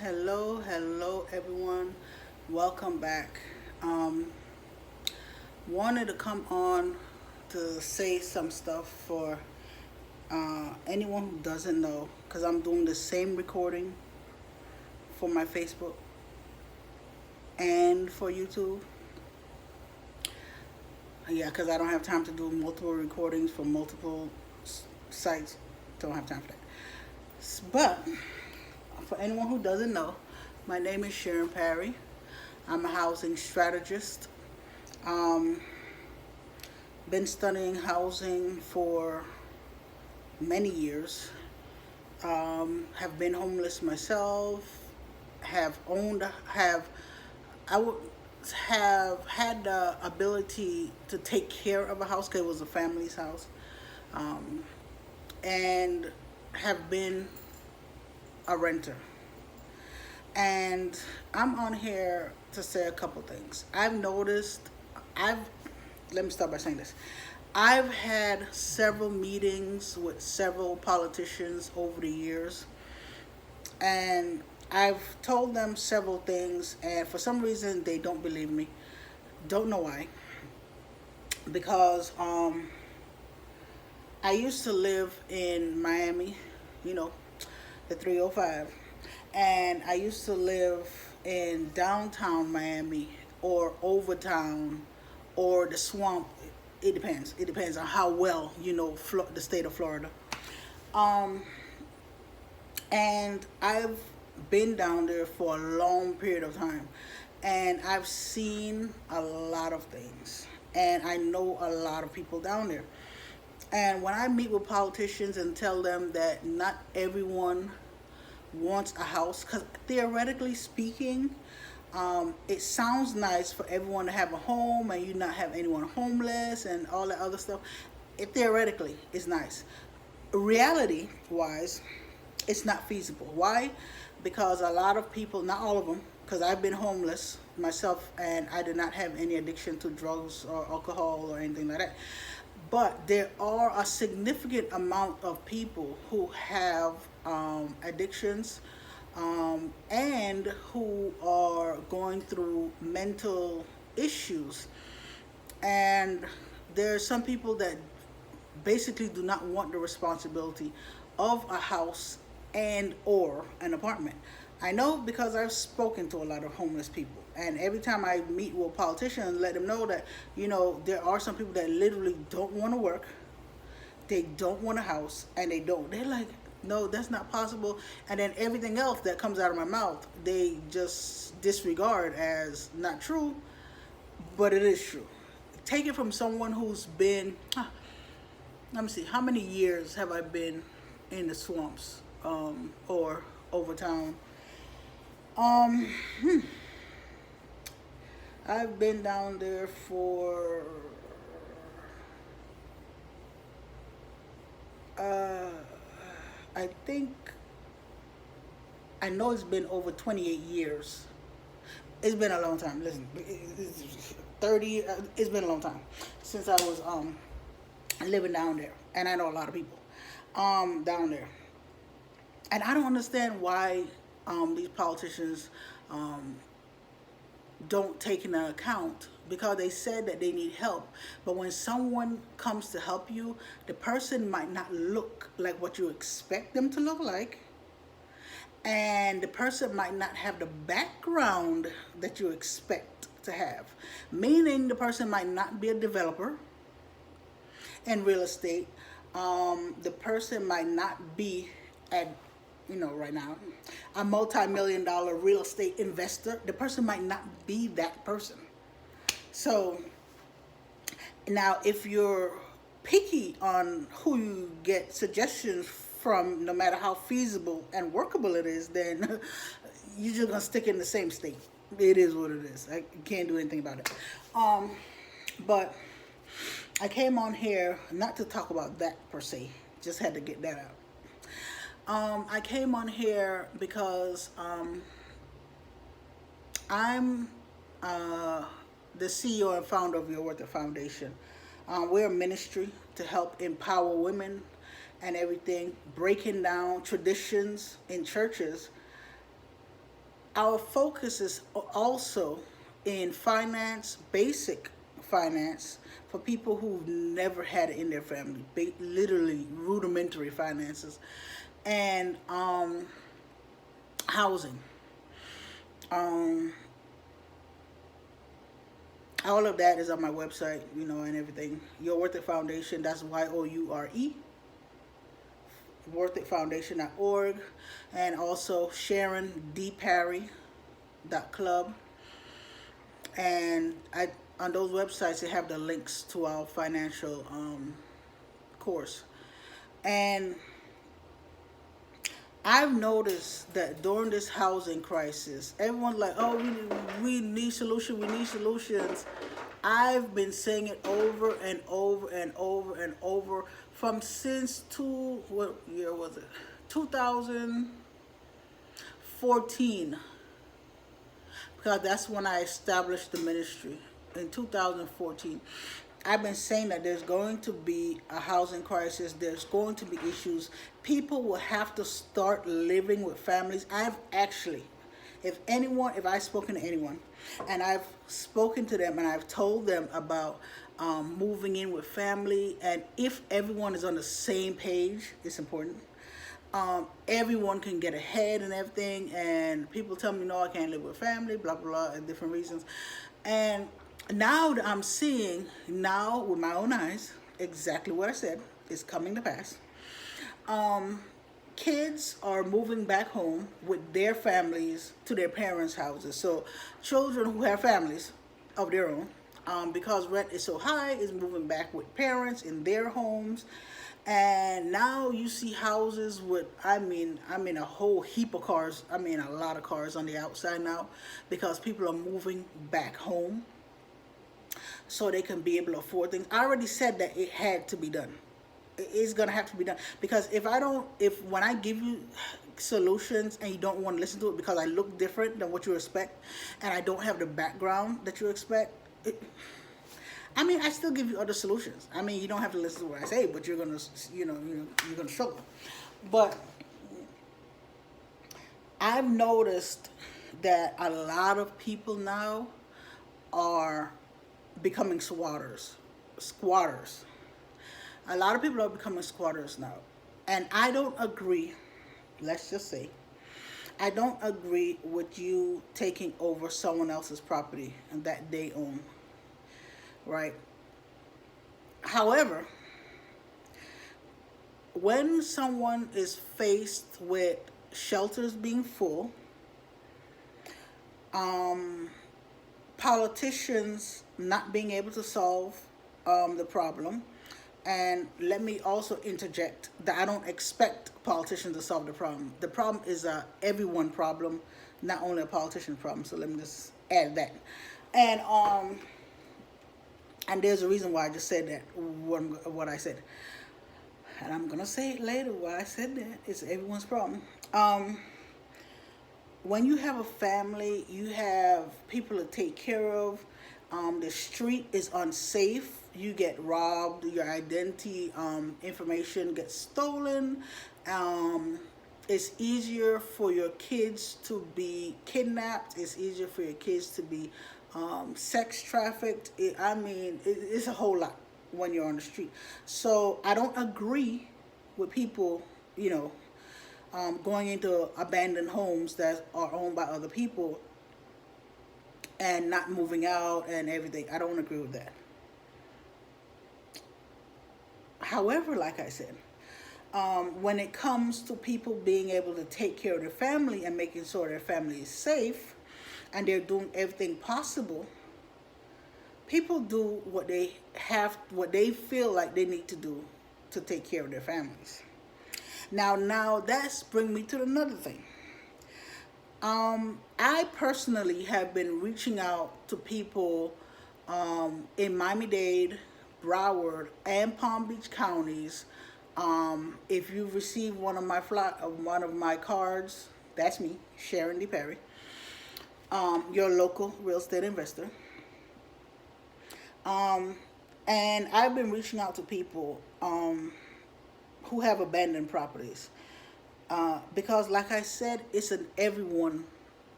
Hello everyone. Welcome back. Um, Wanted to come on to say some stuff for anyone who doesn't know, because I'm doing the same recording for my Facebook and for YouTube. Yeah, because I don't have time to do multiple recordings for multiple sites. Don't have time for that. But for anyone who doesn't know, my name is Sharon Parry. I'm a housing strategist. Um, been studying housing for many years. Have been homeless myself. Have owned. I would have had the ability to take care of a house because it was a family's house, um, and have been a renter. And I'm on here to say a couple things. I've let me start by saying this. I've had several meetings with several politicians over the years, and I've told them several things, and for some reason they don't believe me. Don't know why. Because I used to live in Miami, you know, the 305, and I used to live in downtown Miami or Overtown or the swamp. It depends. It depends on how well you know the state of Florida. Um, and I've been down there for a long period of time, and I've seen a lot of things, and I know a lot of people down there. And when I meet with politicians and tell them that not everyone wants a house, because theoretically speaking, it sounds nice for everyone to have a home and you not have anyone homeless and all that other stuff. It theoretically is nice. Reality wise, it's not feasible. Why? Because a lot of people, not all of them, because I've been homeless myself and I did not have any addiction to drugs or alcohol or anything like that. But there are a significant amount of people who have addictions, and who are going through mental issues. And there are some people that basically do not want the responsibility of a house and or an apartment. I know because I've spoken to a lot of homeless people, and every time I meet with politicians, let them know that there are some people that literally don't want to work, they don't want a house, and they're like, no, that's not possible. And then everything else that comes out of my mouth, they just disregard as not true, but it is true. Take it from someone who's been, let me see, how many years have I been in the swamps, or over town? Um, I've been down there for, uh, I think, I know it's been over 28 years. It's been a long time. Listen, it's 30. It's been a long time since I was living down there, and I know a lot of people down there. And I don't understand why these politicians um, don't take into account, because they said that they need help. But when someone comes to help you, the person might not look like what you expect them to look like, and the person might not have the background that you expect to have. Meaning, the person might not be a developer in real estate. The person might not be at, right now, a multi-million dollar real estate investor. The person might not be that person. So now, if you're picky on who you get suggestions from, no matter how feasible and workable it is, then you're just gonna stick in the same state. It is what it is. I can't do anything about it. Um, but I came on here not to talk about that per se. Just had to get that out. I came on here because I'm the CEO and founder of Your Worth the Foundation. We're a ministry to help empower women and everything, breaking down traditions in churches our focus is also in finance, basic finance for people who've never had it in their family, literally rudimentary finances, and housing. Um, all of that is on my website, and everything. Your Worth It Foundation, that's YOURE, worthitfoundation.org, and also Sharon D. Parry .club. And on those websites they have the links to our financial course. And I've noticed that during this housing crisis, everyone's like, "Oh, we need solutions. We need solutions." I've been saying it over and over and over and over from since what year was it? 2014, because that's when I established the ministry in 2014. I've been saying that there's going to be a housing crisis, there's going to be issues. People will have to start living with families. I've actually, if I've spoken to anyone, and I've spoken to them and I've told them about moving in with family, and if everyone is on the same page, it's important. Everyone can get ahead and everything, and people tell me, no, I can't live with family, blah, blah, blah, and different reasons. And now that I'm seeing now with my own eyes exactly what I said is coming to pass. Kids are moving back home with their families to their parents' houses. So children who have families of their own, because rent is so high, is moving back with parents in their homes. And now you see houses with, I mean a whole heap of cars. I mean a lot of cars on the outside now, because people are moving back home so they can be able to afford things. I already said that it had to be done. It is gonna have to be done, because if when I give you solutions and you don't want to listen to it because I look different than what you expect, and I don't have the background that you expect, I still give you other solutions. You don't have to listen to what I say, but you're gonna, you're gonna struggle. But I've noticed that a lot of people now are becoming squatters. A lot of people are becoming squatters now. And I don't agree, let's just say, I don't agree with you taking over someone else's property and that they own, right? However, when someone is faced with shelters being full, politicians not being able to solve the problem, and let me also interject that I don't expect politicians to solve the problem. The problem is a everyone problem, not only a politician problem. So let me just add that. And there's a reason why I just said that, what I said. And I'm going to say it later why I said that. It's everyone's problem. When you have a family, you have people to take care of. The street is unsafe. You get robbed. Your identity information gets stolen. It's easier for your kids to be kidnapped. It's easier for your kids to be sex trafficked. It's a whole lot when you're on the street. So I don't agree with people, going into abandoned homes that are owned by other people and not moving out and everything. I don't agree with that. However, like I said, when it comes to people being able to take care of their family and making sure their family is safe, and they're doing everything possible, people do what they feel like they need to do to take care of their families. Now that's bring me to another thing. I personally have been reaching out to people in Miami-Dade, Broward, and Palm Beach counties. If you've received one of my cards, that's me, Sharon D. Perry, your local real estate investor. And I've been reaching out to people who have abandoned properties, because, like I said, it's an everyone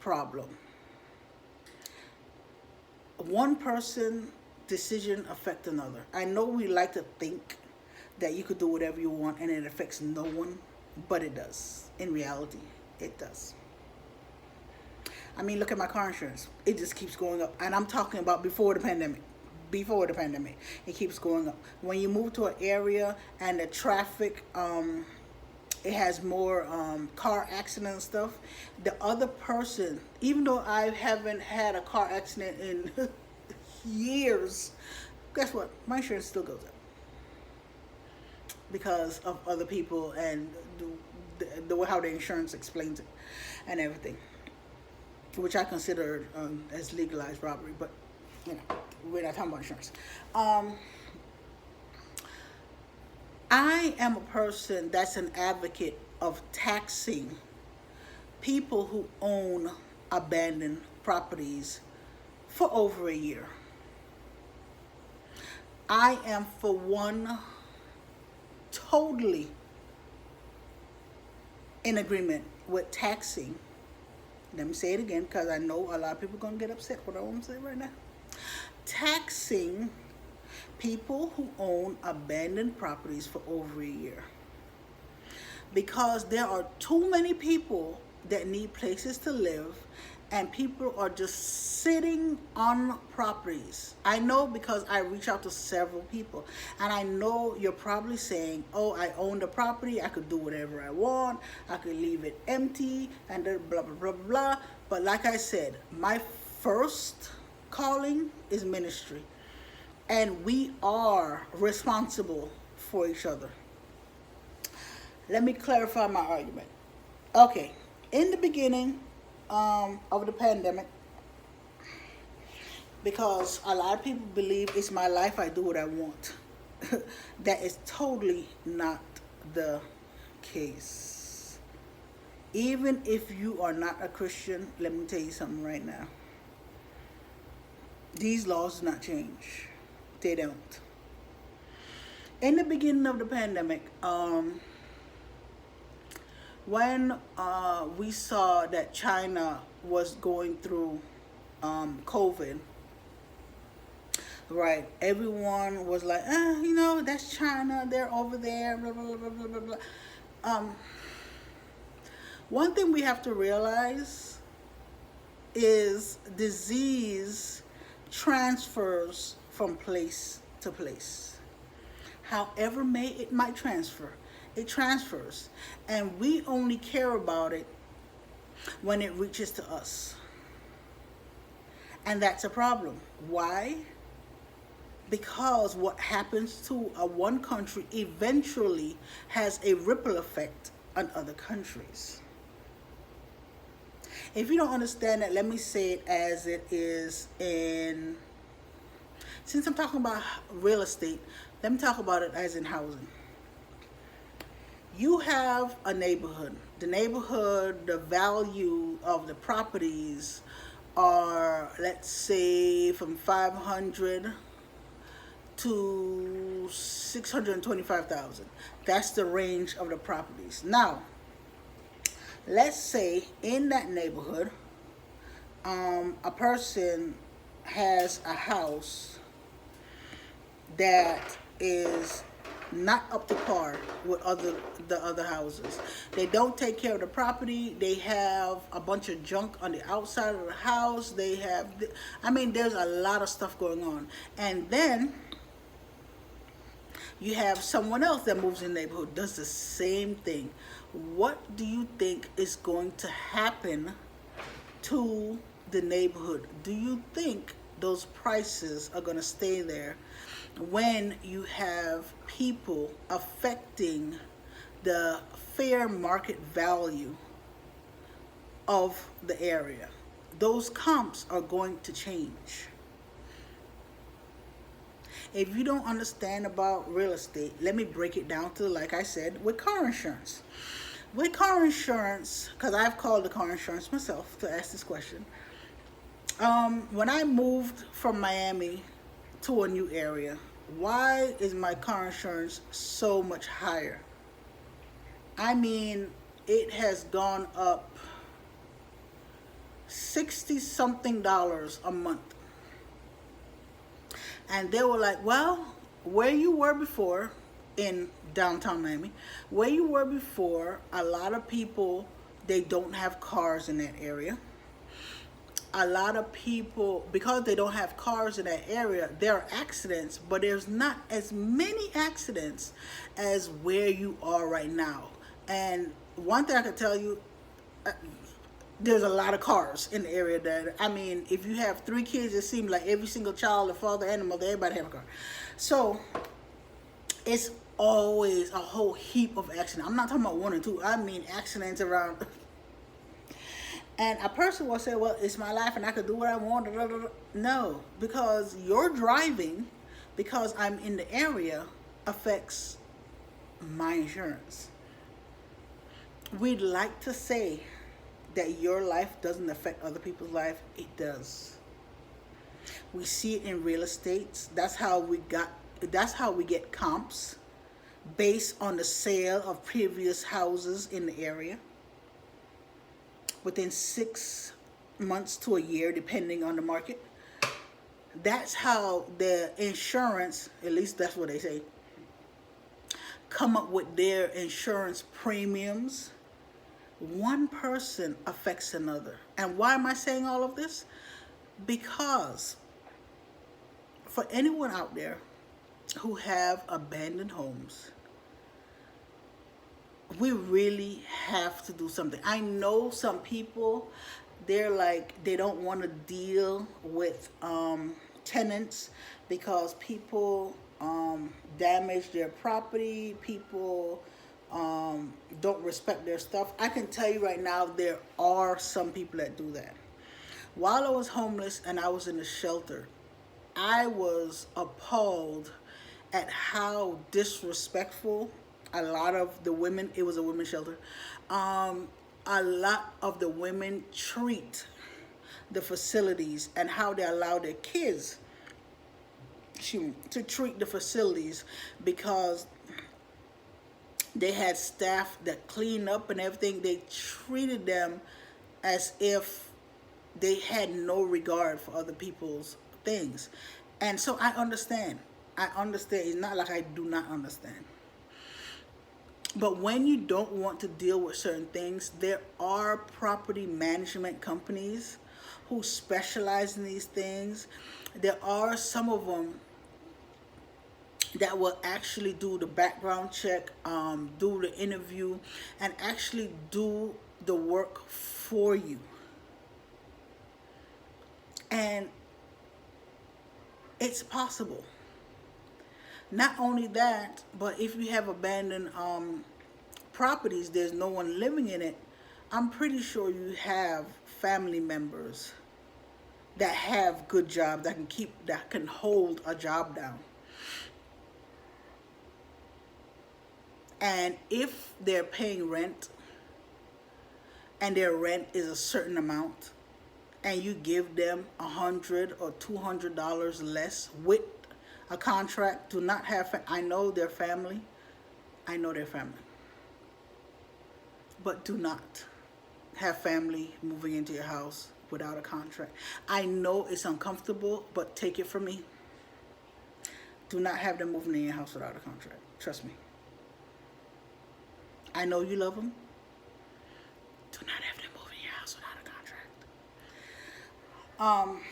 problem. One person decision affect another. I know we like to think that you could do whatever you want and it affects no one, but it does. In reality, it does. I mean, look at my car insurance. It just keeps going up. And I'm talking about before the pandemic. Before the pandemic, it keeps going up. When you move to an area and the traffic, it has more car accident and stuff, the other person, even though I haven't had a car accident in years, guess what? My insurance still goes up because of other people and the way how the insurance explains it and everything, which I consider as legalized robbery, but you know, we're not talking about insurance. I am a person that's an advocate of taxing people who own abandoned properties for over a year. I am, for one, totally in agreement with taxing. Let me say it again because I know a lot of people are going to get upset with what I'm saying right now. Taxing people who own abandoned properties for over a year, because there are too many people that need places to live and people are just sitting on properties. I know because I reach out to several people, and I know you're probably saying, oh, I own the property, I could do whatever I want, I could leave it empty and blah blah blah blah blah. But like I said, my first calling is ministry, and we are responsible for each other. Let me clarify my argument. Okay, in the beginning of the pandemic, because a lot of people believe it's my life, I do what I want. That is totally not the case. Even if you are not a Christian, let me tell you something right now. These laws do not change. They don't. In the beginning of the pandemic, when we saw that China was going through COVID, right? Everyone was like, you know, that's China. They're over there. Blah blah blah blah blah blah. One thing we have to realize is disease transfers from place to place. However it might transfer, it transfers, and we only care about it when it reaches to us. And that's a problem. Why? Because what happens to one country eventually has a ripple effect on other countries. If you don't understand that, let me say it as it is since I'm talking about real estate, let me talk about it as in housing. You have a neighborhood. The neighborhood, the value of the properties are, let's say, from 500 to 625,000. That's the range of the properties. Now, let's say in that neighborhood, a person has a house that is not up to par with the other houses. They don't take care of the property. They have a bunch of junk on the outside of the house. They have, there's a lot of stuff going on. And then you have someone else that moves in the neighborhood, does the same thing. What do you think is going to happen to the neighborhood? Do you think those prices are going to stay there when you have people affecting the fair market value of the area? Those comps are going to change. If you don't understand about real estate, let me break it down to, like I said, with car insurance. With car insurance, because I've called the car insurance myself to ask this question. When I moved from Miami to a new area, why is my car insurance so much higher? It has gone up $60 something a month. And they were like, well, where you were before in downtown Miami, where you were before, a lot of people, they don't have cars in that area. A lot of people, because they don't have cars in that area, there are accidents, but there's not as many accidents as where you are right now. And one thing I can tell you, there's a lot of cars in the area that, I mean, if you have 3 kids, it seems like every single child, the father and the mother, everybody have a car. So it's always a whole heap of accidents. I'm not talking about 1 or 2. I mean accidents around. And a person will say, well, it's my life and I could do what I want. No, because your driving, because I'm in the area, affects my insurance. We'd like to say that your life doesn't affect other people's life. It does. We see it in real estate. That's how we get comps based on the sale of previous houses in the area within 6 months to a year, depending on the market. That's how the insurance, at least that's what they say, come up with their insurance premiums. One person affects another. And why am I saying all of this? Because for anyone out there who have abandoned homes, we really have to do something. I know some people, they're like, they don't want to deal with tenants because people damage their property, people don't respect their stuff. I can tell you right now, there are some people that do that. While I was homeless and I was in a shelter, I was appalled at how disrespectful a lot of the women, it was a women's shelter, a lot of the women treat the facilities and how they allow their kids to treat the facilities, because they had staff that cleaned up and everything. They treated them as if they had no regard for other people's things. And so I understand. It's not like I do not understand. But when you don't want to deal with certain things, there are property management companies who specialize in these things. There are some of them that will actually do the background check, do the interview, and actually do the work for you. And it's possible. Not only that, but if you have abandoned properties, there's no one living in it, I'm pretty sure you have family members that have good jobs, that can hold a job down. And if they're paying rent and their rent is a certain amount, and you give them $100 or $200 less with a contract, do not have, I know their family, but do not have family moving into your house without a contract. I know it's uncomfortable, but take it from me. Do not have them moving in your house without a contract. Trust me. I know you love them. Do not have them moving in your house without a contract.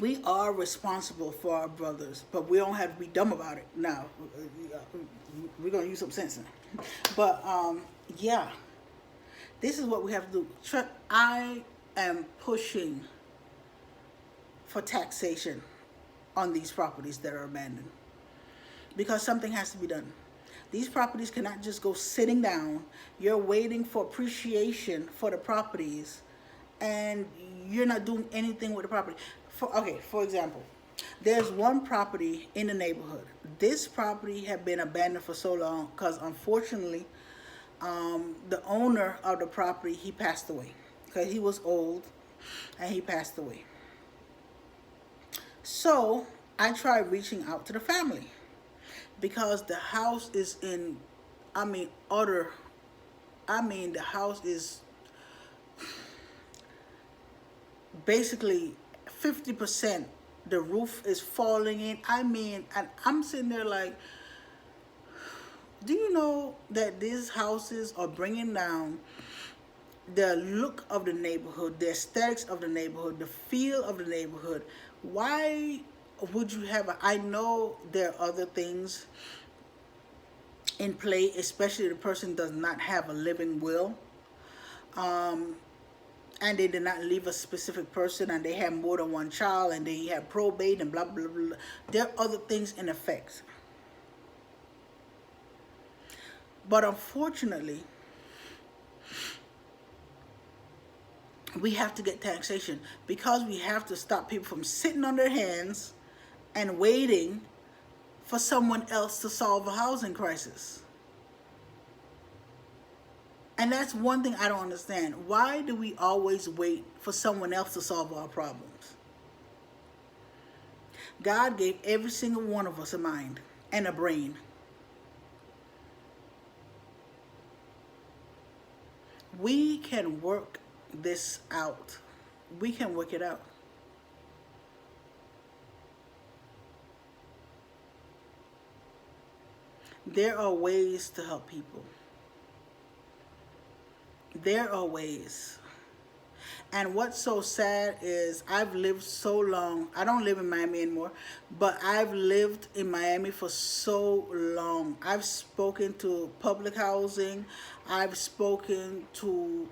We are responsible for our brothers, but we don't have to be dumb about it. Now, we're going to use some sense now. But, yeah, this is what we have to do. I am pushing for taxation on these properties that are abandoned, because something has to be done. These properties cannot just go sitting down. You're waiting for appreciation for the properties, and you're not doing anything with the property. For example, there's one property in the neighborhood. This property had been abandoned for so long because, unfortunately, the owner of the property, he passed away because he was old and he passed away. So I tried reaching out to the family, because the house is in, the house is, basically 50%, the roof is falling in. I mean, and I'm sitting there like, do you know that these houses are bringing down the look of the neighborhood, the aesthetics of the neighborhood, the feel of the neighborhood? Why would you have I know there are other things in play, especially the person does not have a living will, and they did not leave a specific person, and they have more than one child, and they have probate and blah blah blah. There are other things in effect. But unfortunately, we have to get taxation because we have to stop people from sitting on their hands and waiting for someone else to solve a housing crisis. And that's one thing I don't understand. Why do we always wait for someone else to solve our problems? God gave every single one of us a mind and a brain. We can work this out. We can work it out. There are ways to help people. There are ways. And what's so sad is I've lived so long. I don't live in Miami anymore, but I've lived in Miami for so long. I've spoken to public housing. I've spoken to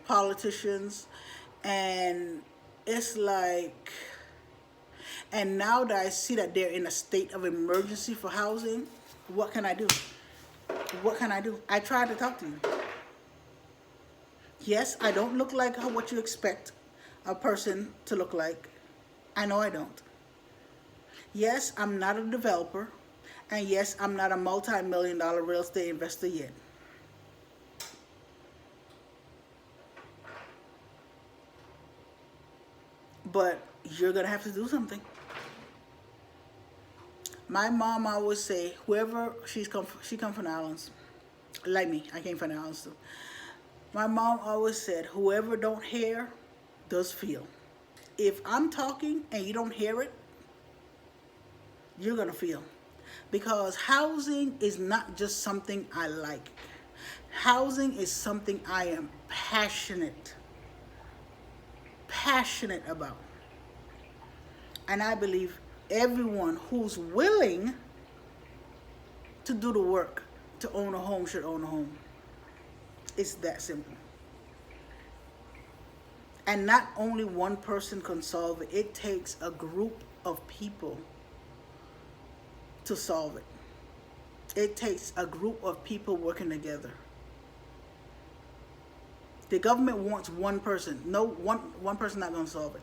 politicians. And it's like, and now that I see that they're in a state of emergency for housing, what can I do? What can I do? I tried to talk to you. Yes, I don't look like what you expect a person to look like. I know I don't. Yes, I'm not a developer. And yes, I'm not a multi-million-dollar real estate investor yet. But you're going to have to do something. My mom always say, whoever she come from the islands. Like me, I came from the islands too. My mom always said, whoever don't hear, does feel. If I'm talking and you don't hear it, you're going to feel. Because housing is not just something I like. Housing is something I am passionate about. And I believe everyone who's willing to do the work to own a home should own a home. It's that simple. And not only one person can solve it. It takes a group of people to solve it. It takes a group of people working together. The government wants one person. No, one person not going to solve it.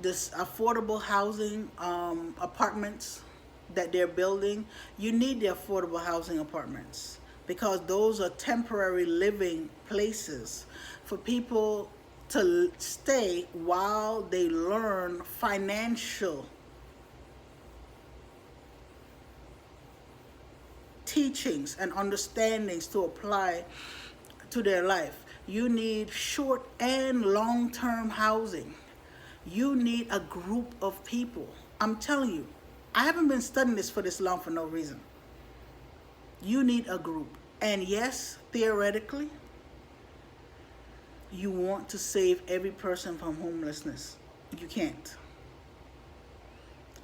This affordable housing apartments that they're building, you need the affordable housing apartments because those are temporary living places for people to stay while they learn financial teachings and understandings to apply to their life. You need short and long-term housing. You need a group of people. I'm telling you, I haven't been studying this for this long for no reason. You need a group. And yes, theoretically, you want to save every person from homelessness. You can't.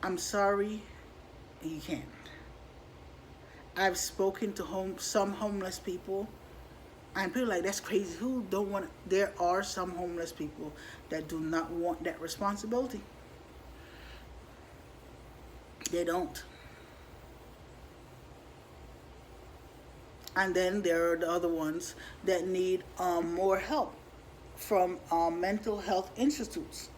I'm sorry, you can't. I've spoken to some homeless people, and people are like, that's crazy. Who don't want it? There are some homeless people that do not want that responsibility. They don't. And then there are the other ones that need more help from mental health institutes.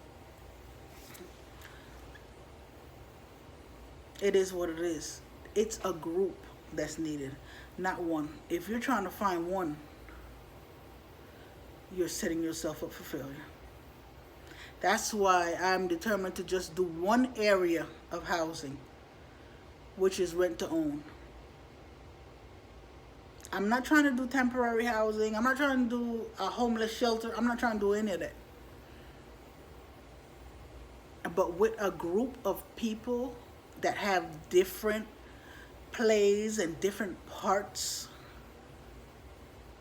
It is what it is. It's a group that's needed, not one. If you're trying to find one, you're setting yourself up for failure. That's why I'm determined to just do one area of housing, which is rent to own. I'm not trying to do temporary housing. I'm not trying to do a homeless shelter. I'm not trying to do any of that. But with a group of people that have different plays and different parts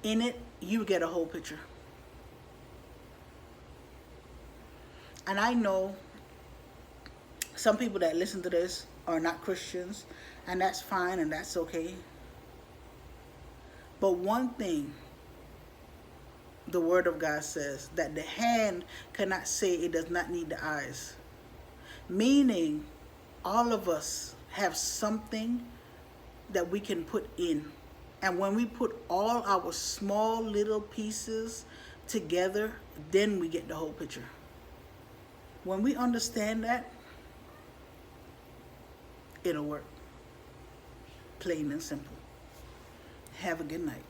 in it, you get a whole picture. And I know some people that listen to this are not Christians, and that's fine and that's okay. But one thing the Word of God says, that the hand cannot say it does not need the eyes. Meaning, all of us have something that we can put in. And when we put all our small little pieces together, then we get the whole picture. When we understand that, it'll work. Plain and simple. Have a good night.